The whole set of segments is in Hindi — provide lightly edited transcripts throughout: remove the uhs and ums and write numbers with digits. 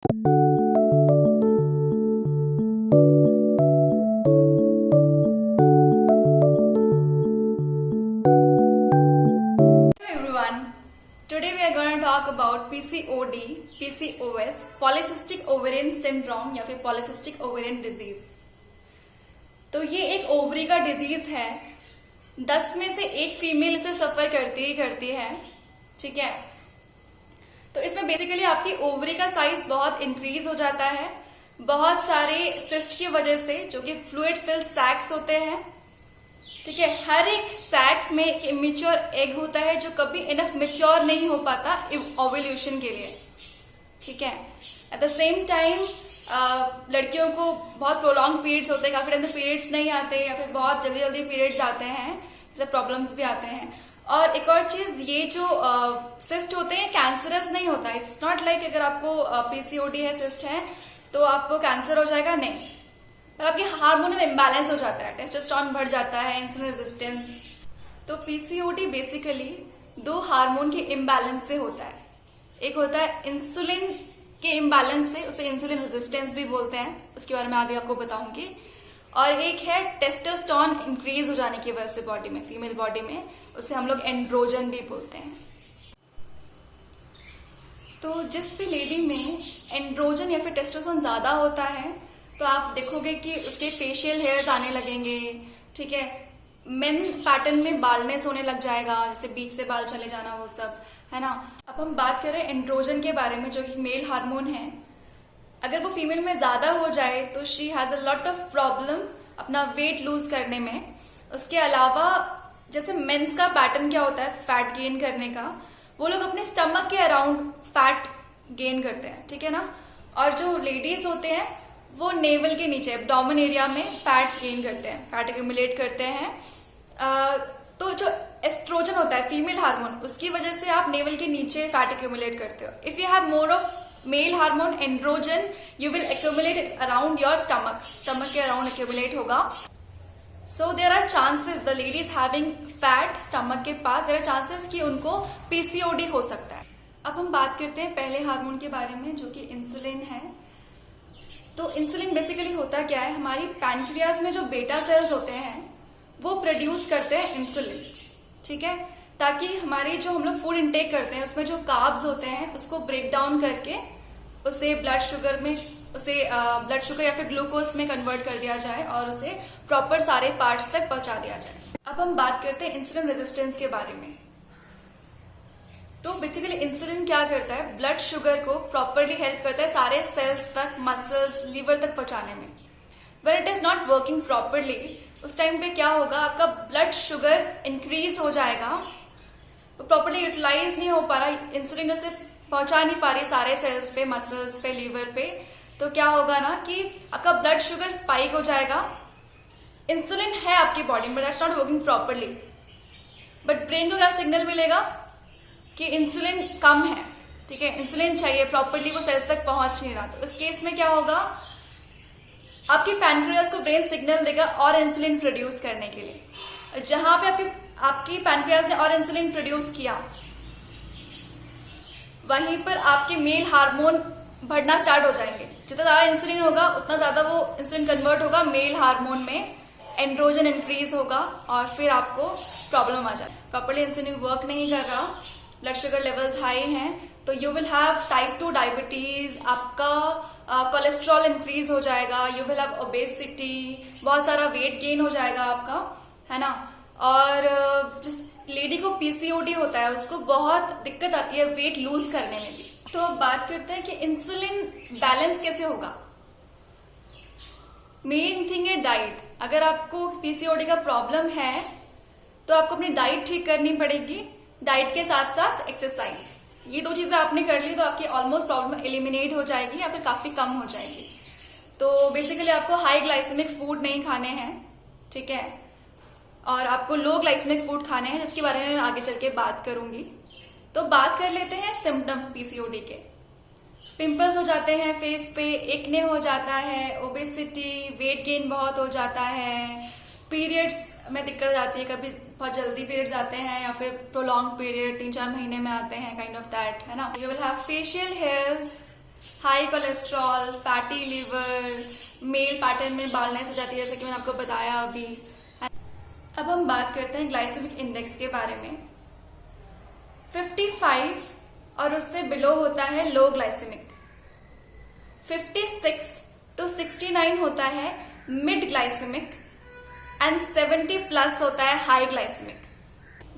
everyone. Today we are going to talk about PCOD, PCOS, Polycystic Ovarian Syndrome या फिर Polycystic Ovarian Disease. तो ये एक ओवरी का डिजीज है. 10 में से एक फीमेल इसे सफर करती है. ठीक है. तो इसमें बेसिकली आपकी ओवरी का साइज बहुत इंक्रीज हो जाता है बहुत सारे सिस्ट की वजह से, जो कि फ्लूइड फिल्ड सैक्स होते हैं. ठीक है. हर एक सैक में एक इमेच्योर एग होता है जो कभी इनफ मेच्योर नहीं हो पाता ओव्यूलेशन के लिए. ठीक है. एट द सेम टाइम लड़कियों को बहुत प्रोलॉन्ग पीरियड्स होते हैं, काफी टाइम तक पीरियड्स नहीं आते या फिर बहुत जल्दी जल्दी पीरियड्स आते हैं, जैसे प्रॉब्लम्स भी आते हैं. और एक और चीज, ये जो सिस्ट होते हैं कैंसरस नहीं होता. इट्स नॉट लाइक अगर आपको पीसीओडी है, सिस्ट है, तो आपको कैंसर हो जाएगा, नहीं. पर आपके हार्मोनल इम्बैलेंस हो जाता है, टेस्टोस्टेरोन बढ़ जाता है, इंसुलिन रेजिस्टेंस. तो पीसीओडी बेसिकली 2 हार्मोन के इम्बैलेंस से होता है. एक होता है इंसुलिन के इम्बैलेंस से, उसे इंसुलिन रेजिस्टेंस भी बोलते हैं, उसके बारे में आगे आपको बताऊंगी. और एक है टेस्टोस्टेरोन इंक्रीज हो जाने की वजह से बॉडी में, फीमेल बॉडी में, उसे हम लोग एंड्रोजन भी बोलते हैं. तो जिस भी लेडी में एंड्रोजन या फिर टेस्टोस्टेरोन ज्यादा होता है, तो आप देखोगे कि उसके फेशियल हेयर्स आने लगेंगे. ठीक है. मेन पैटर्न में बाल्डनेस होने लग जाएगा, जैसे बीच से बाल चले जाना, वो सब है ना. अब हम बात करें एंड्रोजन के बारे में, जो कि मेल हार्मोन है. अगर वो फीमेल में ज्यादा हो जाए तो she has a lot of problem अपना वेट लूज करने में. उसके अलावा जैसे मेंस का पैटर्न क्या होता है फैट गेन करने का, वो लोग अपने स्टमक के अराउंड फैट गेन करते हैं. ठीक है ना. और जो लेडीज होते हैं वो नेवल के नीचे एब्डोमेन एरिया में फैट गेन करते हैं, फैट एक्यूमुलेट करते हैं. तो जो एस्ट्रोजन होता है फीमेल हार्मोन, उसकी वजह से आप नेवल के नीचे फैट एक्यूमुलेट करते हो. If you have more of male hormone androgen, you will accumulate around your stomach, stomach के अराउंड एक्यूमुलेट होगा. So there are chances the ladies having fat stomach के पास, देर आर चांसेस कि उनको पीसीओडी हो सकता है. अब हम बात करते हैं पहले हार्मोन के बारे में, जो कि इंसुलिन है. तो इंसुलिन बेसिकली होता क्या है, हमारी पैनक्रियाज में जो बेटा सेल्स होते हैं वो प्रोड्यूस करते हैं इंसुलिन. ठीक है. ताकि हमारी जो हम लोग फूड इंटेक करते हैं उसमें जो कार्ब्स होते हैं उसको ब्रेक डाउन करके उसे ब्लड शुगर में, उसे ब्लड शुगर या फिर ग्लूकोज में कन्वर्ट कर दिया जाए और उसे प्रॉपर सारे पार्ट्स तक पहुंचा दिया जाए. अब हम बात करते हैं इंसुलिन रेजिस्टेंस के बारे में. तो बेसिकली इंसुलिन क्या करता है, ब्लड शुगर को प्रॉपरली हेल्प करता है सारे सेल्स तक, मसल्स, लीवर तक पहुंचाने में. But it is not working properly, उस टाइम पे क्या होगा, आपका ब्लड शुगर इंक्रीज हो जाएगा, तो प्रॉपरली यूटिलाइज नहीं हो पा रहा, इंसुलिन उसे पहुंचा नहीं पा रही सारे सेल्स पे, मसल्स पे, लीवर पे. तो क्या होगा ना कि आपका ब्लड शुगर स्पाइक हो जाएगा. इंसुलिन है आपकी बॉडी में, that's not working properly. But brain को क्या सिग्नल मिलेगा कि इंसुलिन कम है. ठीक है. इंसुलिन चाहिए, प्रॉपरली वो सेल्स तक पहुंच नहीं रहा. तो इस केस में क्या होगा, आपकी पैनक्रियाज को ब्रेन सिग्नल देगा और इंसुलिन प्रोड्यूस करने के लिए. जहां पे आपकी पैनक्रियाज ने और इंसुलिन प्रोड्यूस किया, वहीं पर आपके मेल हार्मोन बढ़ना स्टार्ट हो जाएंगे. जितना ज्यादा इंसुलिन होगा उतना ज्यादा वो इंसुलिन कन्वर्ट होगा मेल हार्मोन में, एंड्रोजन इंक्रीज होगा और फिर आपको प्रॉब्लम आ जाए. प्रॉपरली इंसुलिन वर्क नहीं कर रहा, ब्लड शुगर लेवल्स हाई हैं, तो you will have type 2 diabetes, आपका कोलेस्ट्रॉल इंक्रीज हो जाएगा, यू विल हैव ओबेसिटी, बहुत सारा वेट गेन हो जाएगा आपका, है ना. और जिस लेडी को पीसीओडी होता है उसको बहुत दिक्कत आती है वेट लूज करने में भी. तो अब बात करते हैं कि इंसुलिन बैलेंस कैसे होगा. मेन थिंग है डाइट. अगर आपको पीसीओडी का प्रॉब्लम है तो आपको अपनी डाइट ठीक करनी पड़ेगी, डाइट के साथ साथ एक्सरसाइज. ये 2 चीजें आपने कर ली तो आपकी ऑलमोस्ट प्रॉब्लम एलिमिनेट हो जाएगी या फिर काफी कम हो जाएगी. तो बेसिकली आपको हाई ग्लाइसेमिक फूड नहीं खाने हैं. ठीक है. और आपको लो ग्लाइसेमिक फूड खाने हैं, जिसके बारे में मैं आगे चल के बात करूंगी. तो बात कर लेते हैं सिम्टम्स पीसीओडी के. पिंपल्स हो जाते हैं फेस पे, एक्ने हो जाता है, ओबेसिटी, वेट गेन बहुत हो जाता है, पीरियड्स में दिक्कत आती है, कभी बहुत जल्दी पीरियड्स आते हैं या फिर प्रोलॉन्ग पीरियड 3-4 महीने में आते हैं, काइंड ऑफ दैट, है ना. You will have facial hairs, high cholesterol, fatty liver, male pattern में बालनेस हो जाती है, जैसे कि मैंने आपको बताया अभी। अब हम बात करते हैं ग्लाइसेमिक इंडेक्स के बारे में। 55 और उससे बिलो होता है लो ग्लाइसेमिक, 56 to 69 होता है मिड ग्लाइसेमिक एंड 70 प्लस होता है हाई ग्लाइसेमिक।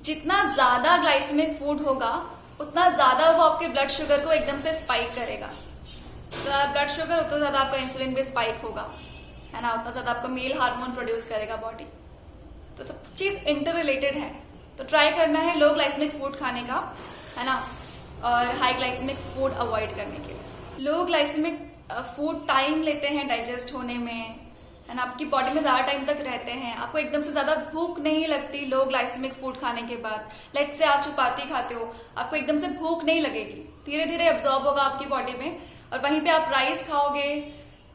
जितना ज्यादा ग्लाइसेमिक फूड होगा उतना ज्यादा वो आपके ब्लड शुगर को एकदम से स्पाइक करेगा। तो ब्लड शुगर उतना ज्यादा आपका इंसुलिन भी स्पाइक होगा, है ना, उतना ज्यादा आपका मेल हार्मोन प्रोड्यूस करेगा बॉडी। तो सब चीज इंटर रिलेटेड है। तो ट्राई करना है लो ग्लाइसेमिक फूड खाने का, है ना, और हाई ग्लाइसेमिक फूड अवॉइड करने के लिए। लो ग्लाइसेमिक फूड टाइम लेते हैं डाइजेस्ट होने में, है ना, आपकी बॉडी में ज्यादा टाइम तक रहते हैं। आपको एकदम से ज्यादा भूख नहीं लगती लो ग्लाइसेमिक फूड खाने के बाद। लेट से आप चपाती खाते हो, आपको एकदम से भूख नहीं लगेगी, धीरे धीरे एब्जॉर्ब होगा आपकी बॉडी में। और वहीं पे आप राइस खाओगे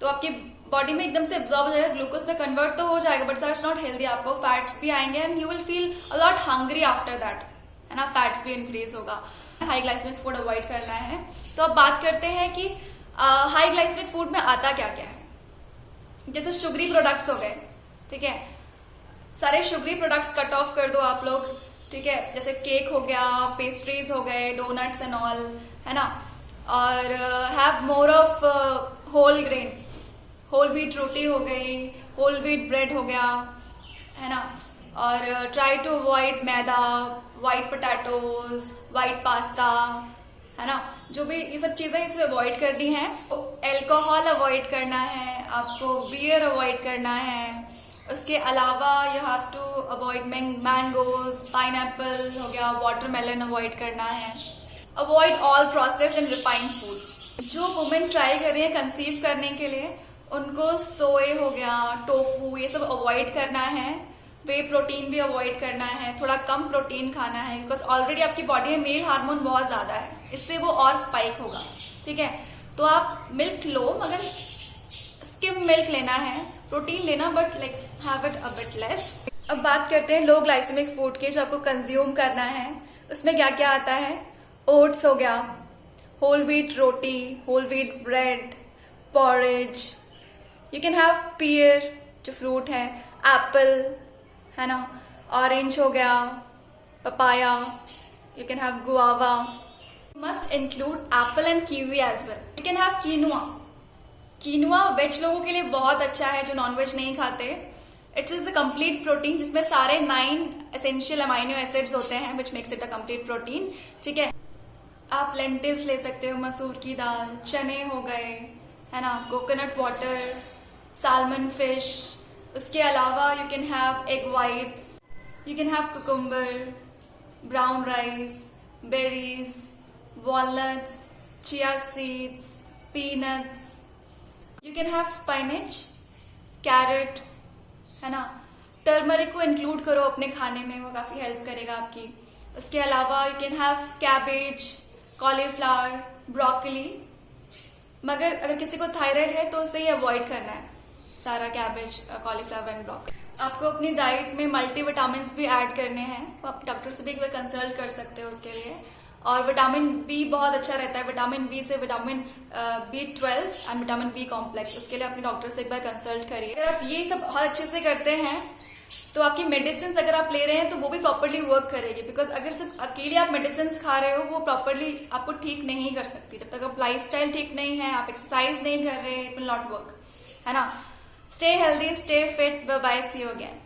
तो आपकी बॉडी में एकदम से एब्जॉर्ब हो जाएगा, ग्लूकोज में कन्वर्ट तो हो जाएगा, बट इट्स नॉट हेल्दी। आपको फैट्स भी आएंगे and you will feel a lot hungry after that, है ना, फैट्स भी इंक्रीज होगा। हाई ग्लाइसेमिक फूड अवॉइड करना है। तो अब बात करते हैं कि हाई ग्लाइसेमिक फूड में आता क्या क्या है। जैसे शुगरी प्रोडक्ट्स हो गए, ठीक है, सारे शुगरी प्रोडक्ट्स कट ऑफ कर दो आप लोग, ठीक है, जैसे केक हो गया, पेस्ट्रीज हो गए, डोनट्स एंड ऑल, है ना, और have more of whole grain, whole wheat रोटी हो गई, होल व्हीट ब्रेड हो गया, है ना, और try to avoid maida, white potatoes, white pasta, है ना, जो भी ये सब चीजें इसमें अवॉइड करनी है। एल्कोहल अवॉइड करना है आपको, बियर अवॉइड करना है। उसके अलावा you have to avoid mangoes, pineapple हो गया, वाटरमेलन अवॉइड करना है। Avoid all processed and refined foods. जो वुमेन ट्राई कर रही है कंसीव करने के लिए, उनको सोए हो गया, टोफू, ये सब अवॉइड करना है। वे प्रोटीन भी अवॉइड करना है, थोड़ा कम प्रोटीन खाना है, बिकॉज ऑलरेडी आपकी बॉडी में मेल हार्मोन बहुत ज्यादा है, इससे वो और स्पाइक होगा, ठीक है। तो आप मिल्क लो, मगर स्किम मिल्क लेना है, प्रोटीन लेना, but like have it a bit less. अब बात करते हैं लो ग्लाइसेमिक फूड के, जो आपको कंज्यूम करना है। उसमें क्या क्या आता है। ओट्स हो गया, होल व्हीट रोटी, whole wheat bread, porridge, you can have pear जो फ्रूट है, एप्पल, है ना, ऑरेंज हो गया, papaya, you can have guava. Must include apple and kiwi as well. You can have quinoa. Quinoa veg लोगों के लिए बहुत अच्छा है जो नॉनवेज नहीं खाते। It's is a complete protein जिसमें सारे 9 एसेंशियल अमाइनो एसिड्स होते हैं, which makes it a complete protein, ठीक है। आप लेंटिल्स ले सकते हो, मसूर की दाल, चने हो गए, है ना, कोकोनट वाटर, सालमन फिश। उसके अलावा you can have egg whites, you can have cucumber, brown rice, berries, walnuts, chia seeds, peanuts. You can have spinach, carrot, है ना। टर्मरिक को इंक्लूड करो अपने खाने में, वो काफी हेल्प करेगा आपकी। उसके अलावा you can have cabbage, cauliflower, broccoli. मगर अगर किसी को थायराइड है तो उसे ही अवॉइड करना है, सारा कैबेज, कॉलीफ्लावर एंड ब्रोकली। आपको अपनी डाइट में मल्टीविटामिन भी ऐड करने हैं, तो आप डॉक्टर से भी एक बार कंसल्ट कर सकते हो उसके लिए। और विटामिन बी बहुत अच्छा रहता है, विटामिन बी से vitamin B12 and vitamin B complex, उसके लिए अपने डॉक्टर से एक बार कंसल्ट करिए। अगर आप ये सब बहुत अच्छे से करते हैं तो आपकी मेडिसिन अगर आप ले रहे हैं तो वो भी प्रॉपरली वर्क करेगी, बिकॉज अगर सिर्फ अकेले आप मेडिसिन खा रहे हो वो प्रॉपरली आपको ठीक नहीं कर सकती। जब तक आप लाइफस्टाइल ठीक नहीं है, आप एक्सरसाइज नहीं कर रहे, इट विल नॉट वर्क, है ना। Stay healthy, stay fit, bye bye, see you again.